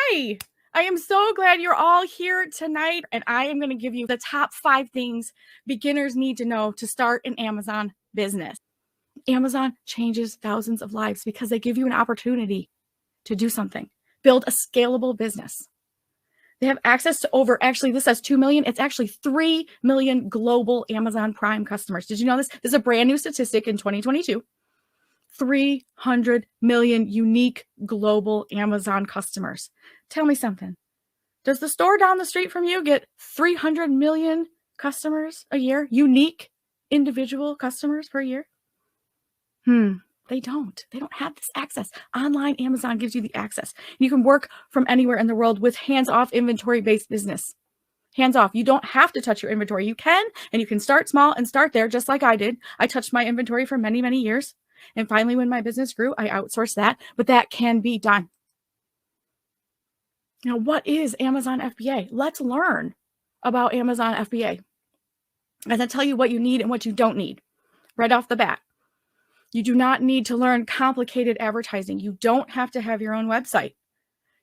Hi, I am so glad you're all here tonight, and I am going to give you the top 5 things beginners need to know to start an Amazon business. Amazon changes thousands of lives because they give you an opportunity to do something, build a scalable business. They have access to over, actually, this says 2 million. It's actually 3 million global Amazon Prime customers. Did you know this? This is a brand new statistic in 2022. 300 million unique global Amazon customers. Tell me something. Does the store down the street from you get 300 million customers a year? Unique individual customers per year? They don't. They don't have this access. Online Amazon gives you the access. You can work from anywhere in the world with hands-off inventory-based business. Hands-off. You don't have to touch your inventory. You can, and you can start small and start there just like I did. I touched my inventory for many, many years. And finally, when my business grew, I outsourced that, but that can be done. Now, what is Amazon FBA? Let's learn about Amazon FBA. And I'll tell you what you need and what you don't need right off the bat. You do not need to learn complicated advertising. You don't have to have your own website.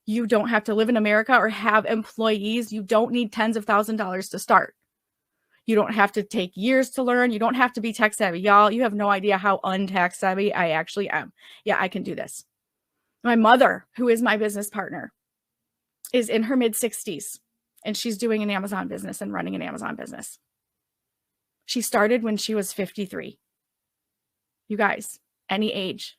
You don't have to live in America or have employees. You don't need tens of thousands of dollars to start. You don't have to take years to learn. You don't have to be tech savvy. Y'all, you have no idea how untech savvy I actually am. Yeah, I can do this. My mother, who is my business partner, is in her mid-60s, and she's doing an Amazon business and running an Amazon business. She started when she was 53. You guys, any age,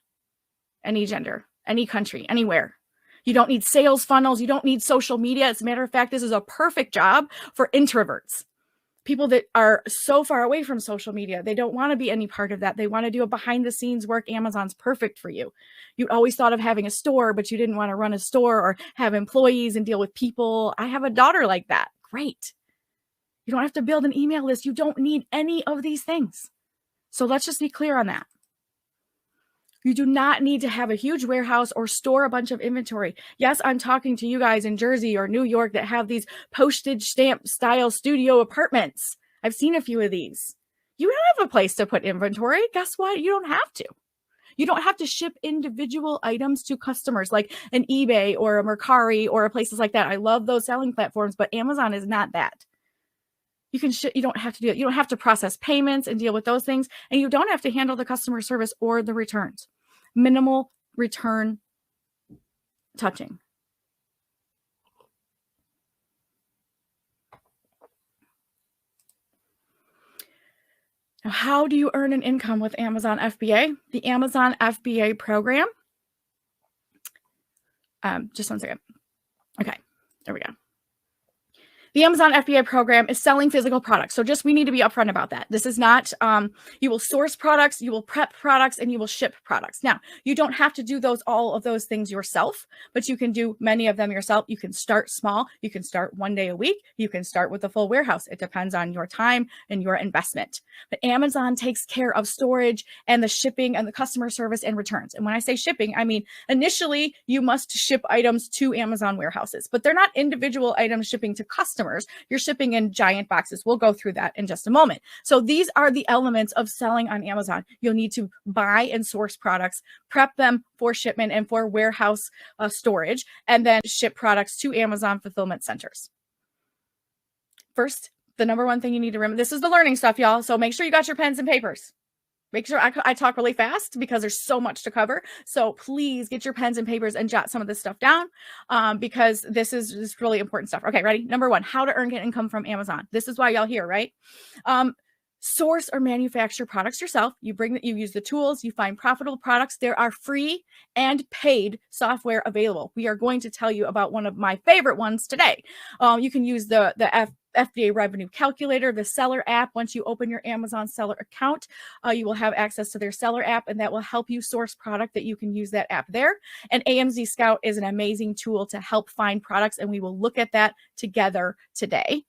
any gender, any country, anywhere. You don't need sales funnels. You don't need social media. As a matter of fact, this is a perfect job for introverts. People that are so far away from social media, they don't want to be any part of that. They want to do a behind the scenes work. Amazon's perfect for you. You always thought of having a store, but you didn't want to run a store or have employees and deal with people. I have a daughter like that. Great. You don't have to build an email list. You don't need any of these things. So let's just be clear on that. You do not need to have a huge warehouse or store a bunch of inventory. Yes, I'm talking to you guys in Jersey or New York that have these postage stamp style studio apartments. I've seen a few of these. You don't have a place to put inventory. Guess what? You don't have to. You don't have to ship individual items to customers like an eBay or a Mercari or places like that. I love those selling platforms, but Amazon is not that. You can you don't have to do it. You don't have to process payments and deal with those things. And you don't have to handle the customer service or the returns. Minimal return touching. Now, how do you earn an income with Amazon FBA? The Amazon FBA program. Just one second. Okay, there we go. The Amazon FBA program is selling physical products. So we need to be upfront about that. This is not, you will source products, you will prep products, and you will ship products. Now, you don't have to do all of those things yourself, but you can do many of them yourself. You can start small. You can start one day a week. You can start with a full warehouse. It depends on your time and your investment. But Amazon takes care of storage and the shipping and the customer service and returns. And when I say shipping, I mean, initially you must ship items to Amazon warehouses, but they're not individual items shipping to customers. You're shipping in giant boxes. We'll go through that in just a moment. So these are the elements of selling on Amazon. You'll need to buy and source products, prep them for shipment and for warehouse storage, and then ship products to Amazon fulfillment centers. First, the number one thing you need to remember, this is the learning stuff, y'all. So make sure you got your pens and papers. Make sure I talk really fast because there's so much to cover. So please get your pens and papers and jot some of this stuff down because this is really important stuff. Okay, ready? Number one, how to earn income from Amazon. This is why y'all here, right? Source or manufacture products yourself. You use the tools, you find profitable products. There are free and paid software available. We are going to tell you about one of my favorite ones today. You can use the FBA revenue calculator, the seller app. Once you open your Amazon seller account, you will have access to their seller app, and that will help you source product that you can use that app there. And AMZScout is an amazing tool to help find products, and we will look at that together today.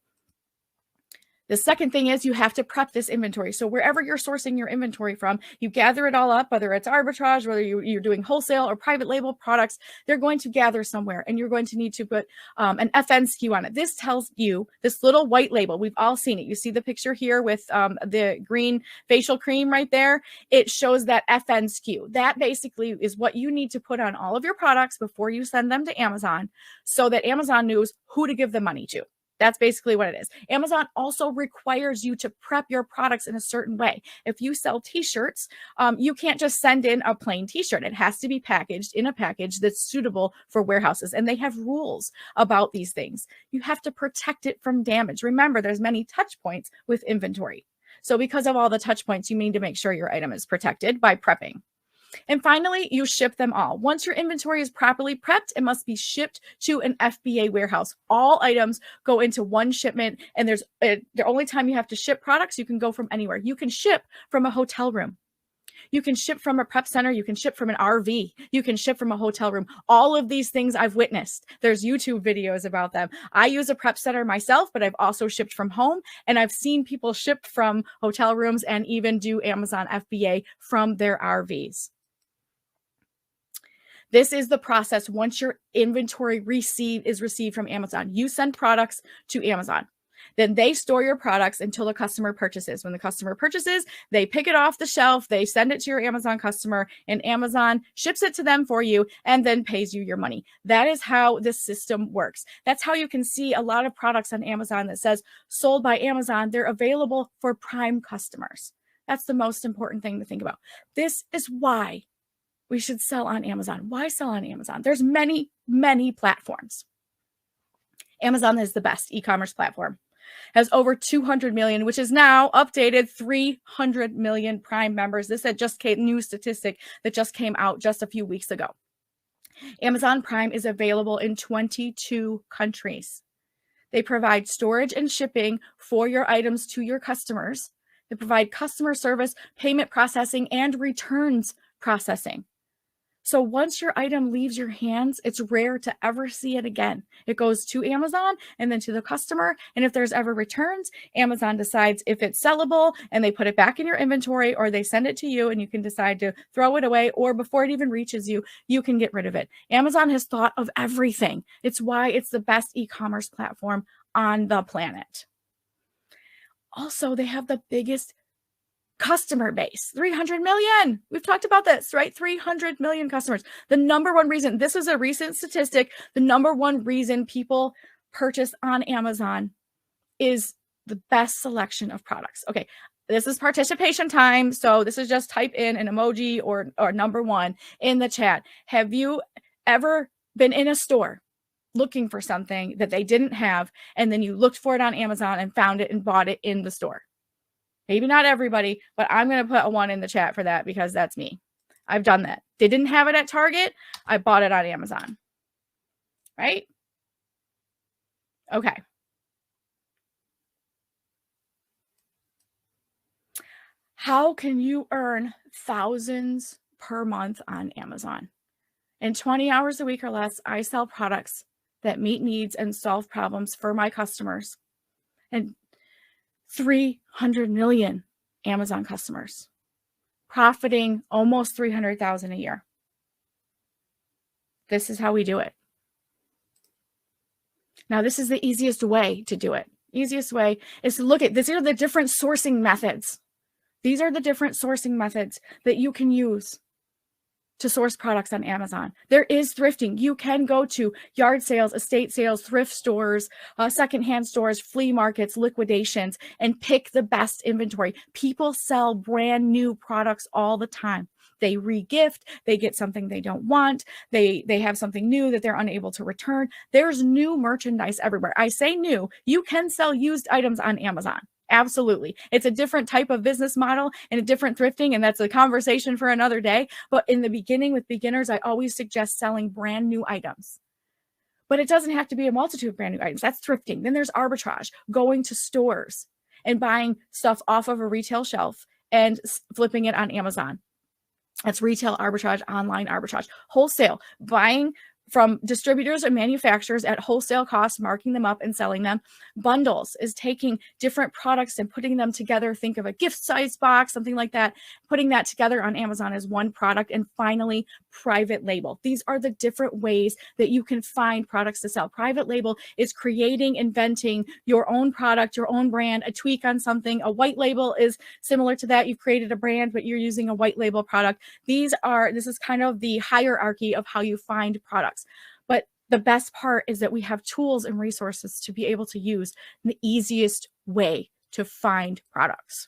The second thing is you have to prep this inventory. So wherever you're sourcing your inventory from, you gather it all up, whether it's arbitrage, whether you're doing wholesale or private label products, they're going to gather somewhere, and you're going to need to put an FN SKU on it. This tells you, this little white label, we've all seen it. You see the picture here with the green facial cream right there. It shows that FN SKU. That basically is what you need to put on all of your products before you send them to Amazon, so that Amazon knows who to give the money to. That's basically what it is. Amazon also requires you to prep your products in a certain way. If you sell t-shirts, you can't just send in a plain t-shirt. It has to be packaged in a package that's suitable for warehouses. And they have rules about these things. You have to protect it from damage. Remember, there's many touch points with inventory. So because of all the touch points, you need to make sure your item is protected by prepping. And finally, you ship them all. Once your inventory is properly prepped, it must be shipped to an FBA warehouse. All items go into one shipment, and there's the only time you have to ship products, you can go from anywhere. You can ship from a hotel room. You can ship from a prep center. You can ship from an RV. You can ship from a hotel room. All of these things I've witnessed. There's YouTube videos about them. I use a prep center myself, but I've also shipped from home, and I've seen people ship from hotel rooms and even do Amazon FBA from their RVs. This is the process once your inventory is received from Amazon. You send products to Amazon. Then they store your products until the customer purchases. When the customer purchases, they pick it off the shelf, they send it to your Amazon customer, and Amazon ships it to them for you and then pays you your money. That is how this system works. That's how you can see a lot of products on Amazon that says sold by Amazon. They're available for Prime customers. That's the most important thing to think about. This is why we should sell on Amazon. Why sell on Amazon? There's many, many platforms. Amazon is the best e-commerce platform. Has over 200 million, which is now updated 300 million Prime members. This is just new statistic that just came out just a few weeks ago. Amazon Prime is available in 22 countries. They provide storage and shipping for your items to your customers. They provide customer service, payment processing, and returns processing. So once your item leaves your hands, it's rare to ever see it again. It goes to Amazon and then to the customer. And if there's ever returns, Amazon decides if it's sellable and they put it back in your inventory, or they send it to you and you can decide to throw it away, or before it even reaches you, you can get rid of it. Amazon has thought of everything. It's why it's the best e-commerce platform on the planet. Also, they have the biggest customer base, 300 million. We've talked about this, right? 300 million customers. The number one reason, this is a recent statistic, the number one reason people purchase on Amazon is the best selection of products. Okay, this is participation time. So this is just type in an emoji or number one in the chat. Have you ever been in a store looking for something that they didn't have, and then you looked for it on Amazon and found it and bought it in the store? Maybe not everybody, but I'm going to put a 1 in the chat for that because that's me. I've done that. They didn't have it at Target. I bought it on Amazon. Right? Okay. How can you earn thousands per month on Amazon? In 20 hours a week or less, I sell products that meet needs and solve problems for my customers. And 300 million Amazon customers, profiting almost 300,000 a year. This is how we do it. Now, this is the easiest way to do it. Easiest way is to look at, these are the different sourcing methods. These are the different sourcing methods that you can use to source products on Amazon. There is thrifting. You can go to yard sales, estate sales, thrift stores, secondhand stores, flea markets, liquidations, and pick the best inventory. People sell brand new products all the time. They re-gift, they get something they don't want, they have something new that they're unable to return. There's new merchandise everywhere. I say new. You can sell used items on Amazon. Absolutely. It's a different type of business model and a different thrifting, and that's a conversation for another day. But in the beginning with beginners, I always suggest selling brand new items. But it doesn't have to be a multitude of brand new items. That's thrifting. Then there's arbitrage, going to stores and buying stuff off of a retail shelf and flipping it on Amazon. That's retail arbitrage, online arbitrage. Wholesale, buying from distributors and manufacturers at wholesale costs, marking them up and selling them. Bundles is taking different products and putting them together. Think of a gift size box, something like that, putting that together on Amazon as one product. And finally, private label. These are the different ways that you can find products to sell. Private label is creating, inventing your own product, your own brand, a tweak on something. A white label is similar to that. You've created a brand, but you're using a white label product. This is kind of the hierarchy of how you find products. But the best part is that we have tools and resources to be able to use the easiest way to find products.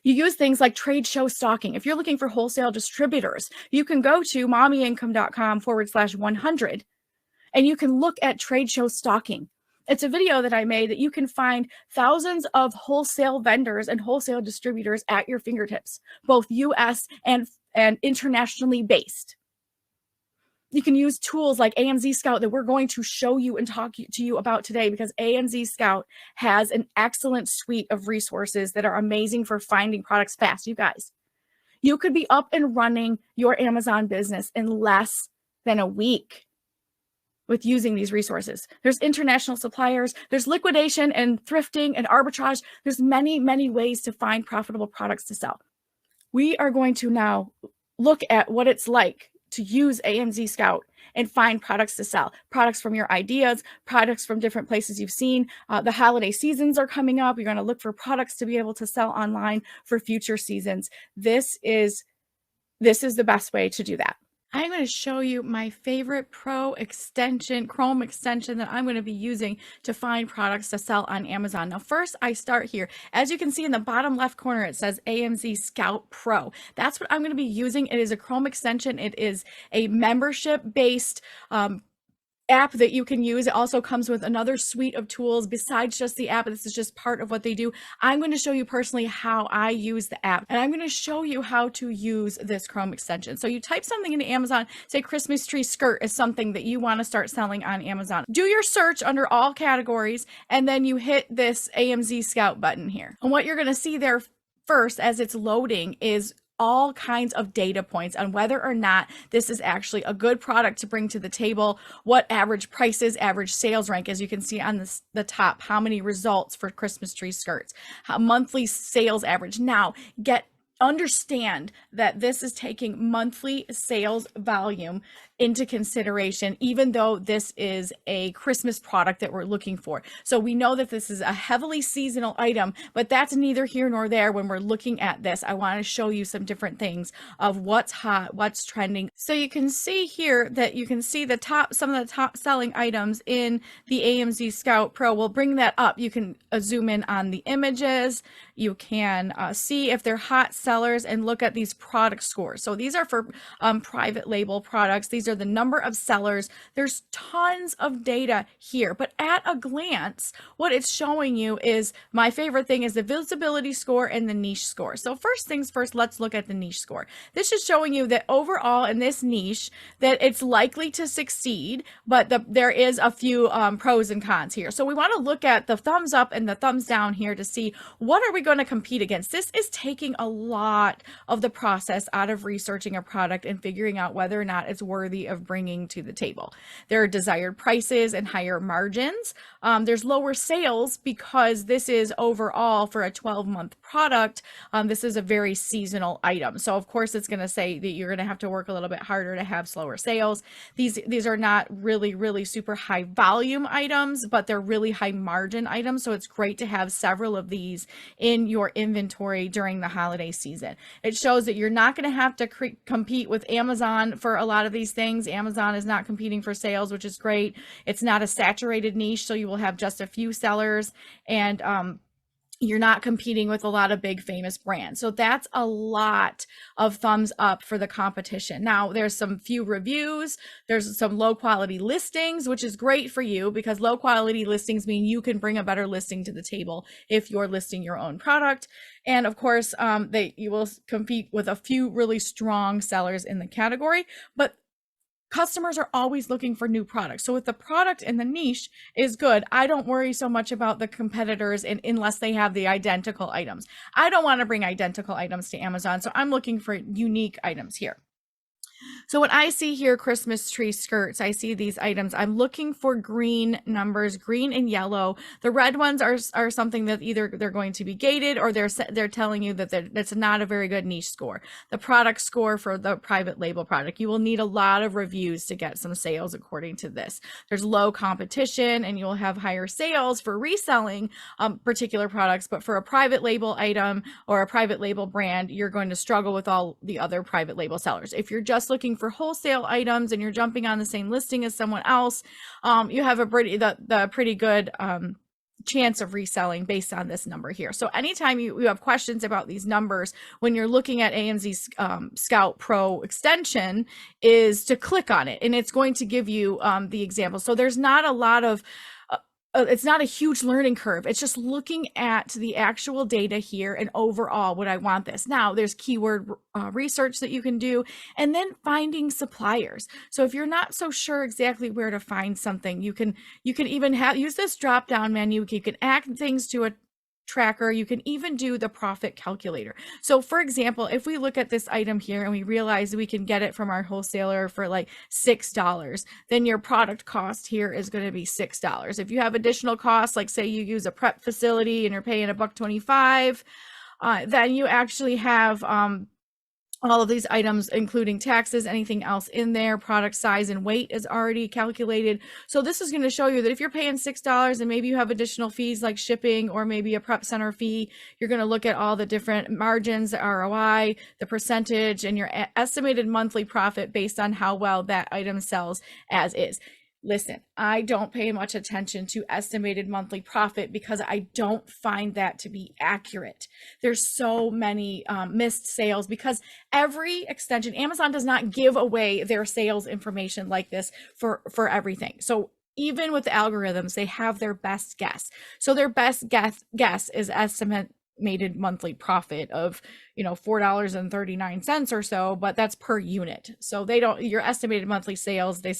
You use things like trade show stalking. If you're looking for wholesale distributors, you can go to mommyincome.com/100 and you can look at trade show stalking. It's a video that I made that you can find thousands of wholesale vendors and wholesale distributors at your fingertips, both US and internationally based. You can use tools like AMZScout that we're going to show you and talk to you about today, because AMZScout has an excellent suite of resources that are amazing for finding products fast. You guys, you could be up and running your Amazon business in less than a week with using these resources. There's international suppliers, there's liquidation and thrifting and arbitrage. There's many, many ways to find profitable products to sell. We are going to now look at what it's like to use AMZScout and find products to sell. Products from your ideas, products from different places you've seen. The holiday seasons are coming up. You're going to look for products to be able to sell online for future seasons. This is the best way to do that. I'm going to show you my favorite Chrome extension that I'm going to be using to find products to sell on Amazon. Now, first I start here. As you can see in the bottom left corner, it says AMZScout Pro. That's what I'm going to be using. It is a Chrome extension. It is a membership-based app that you can use. It also comes with another suite of tools besides just the app. This is just part of what they do. I'm going to show you personally how I use the app, and I'm going to show you how to use this Chrome extension. So you type something into Amazon, say Christmas tree skirt is something that you want to start selling on Amazon. Do your search under all categories, and then you hit this AMZScout button here. And what you're going to see there first as it's loading is all kinds of data points on whether or not this is actually a good product to bring to the table, what average prices, average sales rank, as you can see on the top, how many results for Christmas tree skirts, how monthly sales average. Now, understand that this is taking monthly sales volume into consideration, even though this is a Christmas product that we're looking for. So we know that this is a heavily seasonal item, but that's neither here nor there when we're looking at this. I want to show you some different things of what's hot, what's trending. So you can see here that you can see some of the top selling items in the AMZScout Pro. We'll bring that up. You can zoom in on the images. You can see if they're hot sellers and look at these product scores. So these are for private label products. These are the number of sellers. There's tons of data here, but at a glance, what it's showing you is, my favorite thing is the visibility score and the niche score. So first things first, let's look at the niche score. This is showing you that overall in this niche that it's likely to succeed, but there is a few pros and cons here. So we want to look at the thumbs up and the thumbs down here to see what are we going to compete against. This is taking a lot of the process out of researching a product and figuring out whether or not it's worthy of bringing to the table. There are desired prices and higher margins. There's lower sales because this is overall for a 12-month product. This is a very seasonal item. So of course it's going to say that you're going to have to work a little bit harder to have slower sales. These are not really super high volume items, but they're really high margin items. So it's great to have several of these in your inventory during the holiday season. It shows that you're not going to have to compete with Amazon for a lot of these things. Amazon is not competing for sales, which is great. It's not a saturated niche, so you will have just a few sellers, and you're not competing with a lot of big famous brands. So that's a lot of thumbs up for the competition. Now there's some few reviews, there's some low quality listings, which is great for you because low quality listings mean you can bring a better listing to the table if you're listing your own product. And of course, you will compete with a few really strong sellers in the category, but customers are always looking for new products. So if the product in the niche is good, I don't worry so much about the competitors unless they have the identical items. I don't want to bring identical items to Amazon, so I'm looking for unique items here. So when I see here Christmas tree skirts, I see these items. I'm looking for green numbers, green and yellow. The red ones are something that either they're going to be gated or they're telling you that that's not a very good niche score. The product score for the private label product, you will need a lot of reviews to get some sales according to this. There's low competition and you'll have higher sales for reselling particular products, but for a private label item or a private label brand, you're going to struggle with all the other private label sellers. If you're just looking for wholesale items and you're jumping on the same listing as someone else, you have a pretty good chance of reselling based on this number here. So anytime you have questions about these numbers, when you're looking at AMZ Scout Pro extension, is to click on it and it's going to give you the example. So there's not a lot of it's not a huge learning curve. It's just looking at the actual data here and overall, would I want this? Now there's keyword research that you can do, and then finding suppliers. So if you're not so sure exactly where to find something, you can even use this drop down menu. You can add things to a tracker. You can even do the profit calculator. So for example, if we look at this item here and we realize we can get it from our wholesaler for like $6, then your product cost here is going to be $6. If you have additional costs, like say you use a prep facility and you're paying $1.25, then you actually have all of these items, including taxes, anything else in there, product size and weight is already calculated. So this is going to show you that if you're paying $6 and maybe you have additional fees like shipping or maybe a prep center fee, you're going to look at all the different margins, the ROI, the percentage, and your estimated monthly profit based on how well that item sells as is. Listen, I don't pay much attention to estimated monthly profit because I don't find that to be accurate. There's so many missed sales because every extension, Amazon does not give away their sales information like this for everything. So even with the algorithms, they have their best guess. So their best guess is estimated monthly profit of $4.39 or so, but that's per unit. So they don't, your estimated monthly sales they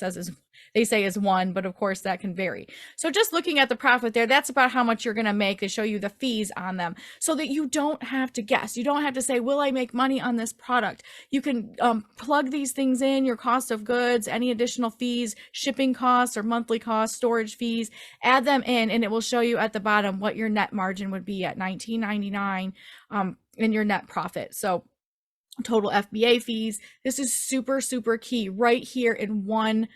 say is one, but of course that can vary. So just looking at the profit there, that's about how much you're going to make. They show you the fees on them so that you don't have to guess. You don't have to say, will I make money on this product? You can plug these things in, your cost of goods, any additional fees, shipping costs or monthly costs, storage fees, add them in, and it will show you at the bottom what your net margin would be at $19.99 in your net profit. So total FBA fees, this is super, super key right here in one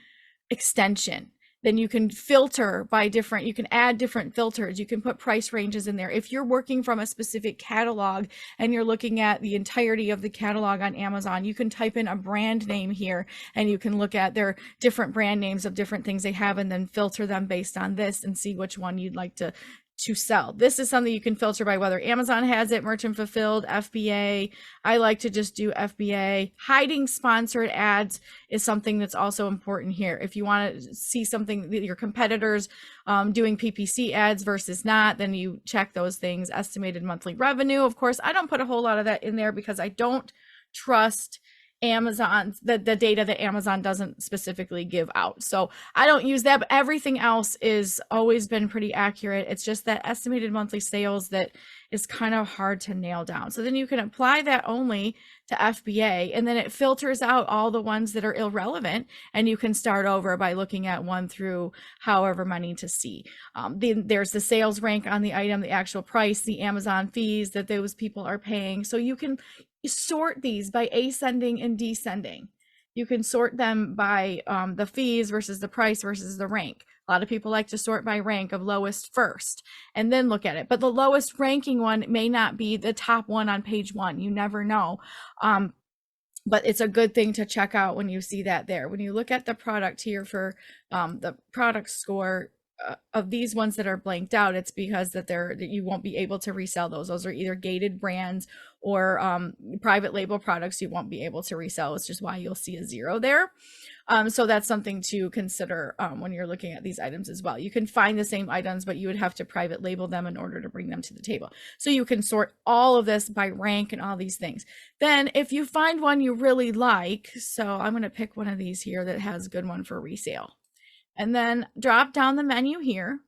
extension. Then you can filter by different, you can add different filters. You can put price ranges in there. If you're working from a specific catalog and you're looking at the entirety of the catalog on Amazon, you can type in a brand name here and you can look at their different brand names of different things they have and then filter them based on this and see which one you'd like to sell. This is something you can filter by whether Amazon has it, merchant fulfilled, FBA. I like to just do FBA. Hiding sponsored ads is something that's also important here. If you want to see something that your competitors doing PPC ads versus not, then you check those things. Estimated monthly revenue. Of course, I don't put a whole lot of that in there because I don't trust Amazon, the data that Amazon doesn't specifically give out. So I don't use that, but everything else is always been pretty accurate. It's just that estimated monthly sales that is kind of hard to nail down. So then you can apply that only to FBA, and then it filters out all the ones that are irrelevant, and you can start over by looking at 1 through however many to see. There's the sales rank on the item, the actual price, the Amazon fees that those people are paying. So you can sort these by ascending and descending. You can sort them by the fees versus the price versus the rank. A lot of people like to sort by rank of lowest first and then look at it. But the lowest ranking one may not be the top one on page 1. You never know. But it's a good thing to check out when you see that there. When you look at the product here for the product score, of these ones that are blanked out, it's because that you won't be able to resell those. Those are either gated brands or private label products you won't be able to resell, which is why you'll see a 0 there. So that's something to consider when you're looking at these items as well. You can find the same items, but you would have to private label them in order to bring them to the table. So you can sort all of this by rank and all these things. Then if you find one you really like, so I'm going to pick one of these here that has a good one for resale. And then drop down the menu here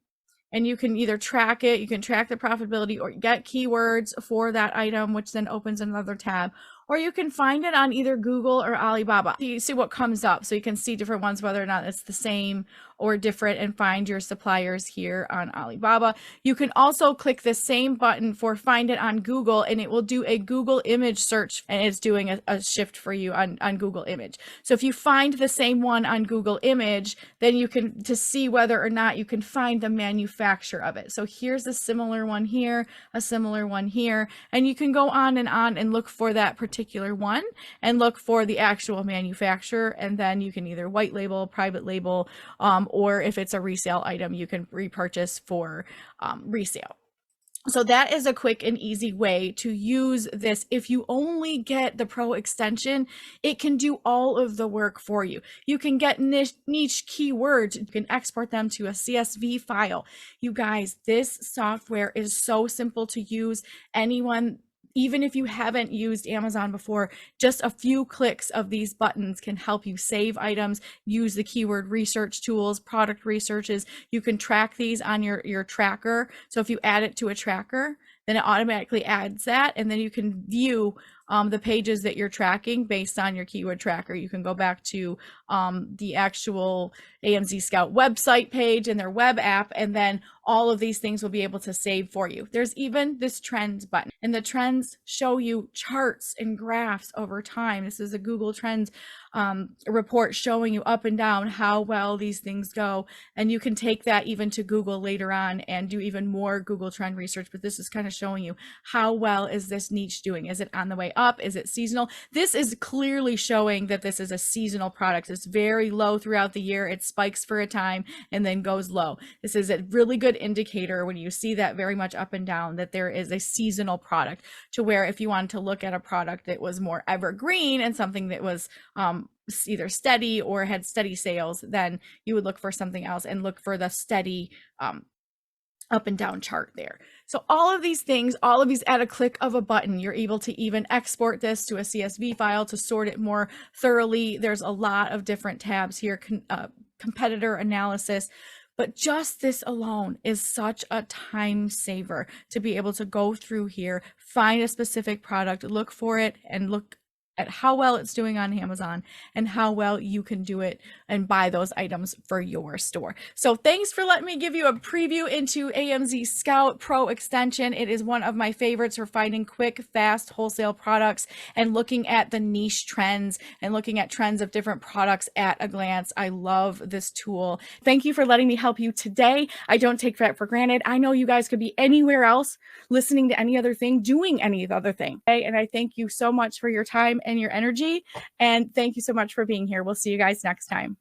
and you can either track it, you can track the profitability or get keywords for that item, which then opens another tab, or you can find it on either Google or Alibaba. You see what comes up, so you can see different ones, whether or not it's the same or different, and find your suppliers here on Alibaba. You can also click the same button for find it on Google, and it will do a Google image search, and it's doing a shift for you on Google image. So if you find the same one on Google image, then you can, to see whether or not you can find the manufacturer of it. So here's a similar one here, a similar one here, and you can go on and look for that particular one and look for the actual manufacturer, and then you can either white label, private label, or if it's a resale item, you can repurchase for resale. So that is a quick and easy way to use this. If you only get the Pro extension, it can do all of the work for you. You can get niche keywords. You can export them to a CSV file. You guys, this software is so simple to use. Anyone, even if you haven't used Amazon before, just a few clicks of these buttons can help you save items, use the keyword research tools, product researches. You can track these on your tracker. So if you add it to a tracker, then it automatically adds that, and then you can view the pages that you're tracking based on your keyword tracker. You can go back to the actual AMZScout website page and their web app, and then all of these things will be able to save for you. There's even this trends button, and the trends show you charts and graphs over time. This is a Google Trends report showing you up and down how well these things go, and you can take that even to Google later on and do even more Google Trend research. But this is kind of showing you how well is this niche doing. Is it on the way up? Is it seasonal? This is clearly showing that this is a seasonal product. It's very low throughout the year. It spikes for a time and then goes low. This is a really good indicator when you see that very much up and down, that there is a seasonal product, to where if you wanted to look at a product that was more evergreen and something that was either steady or had steady sales, then you would look for something else and look for the steady up and down chart there. So all of these things, all of these at a click of a button, you're able to even export this to a CSV file to sort it more thoroughly. There's a lot of different tabs here, competitor analysis. But just this alone is such a time saver to be able to go through here, find a specific product, look for it, and look at how well it's doing on Amazon and how well you can do it and buy those items for your store. So thanks for letting me give you a preview into AMZScout Pro extension. It is one of my favorites for finding quick, fast wholesale products and looking at the niche trends and looking at trends of different products at a glance. I love this tool. Thank you for letting me help you today. I don't take that for granted. I know you guys could be anywhere else, listening to any other thing, doing any other thing. Okay? And I thank you so much for your time and your energy. And thank you so much for being here. We'll see you guys next time.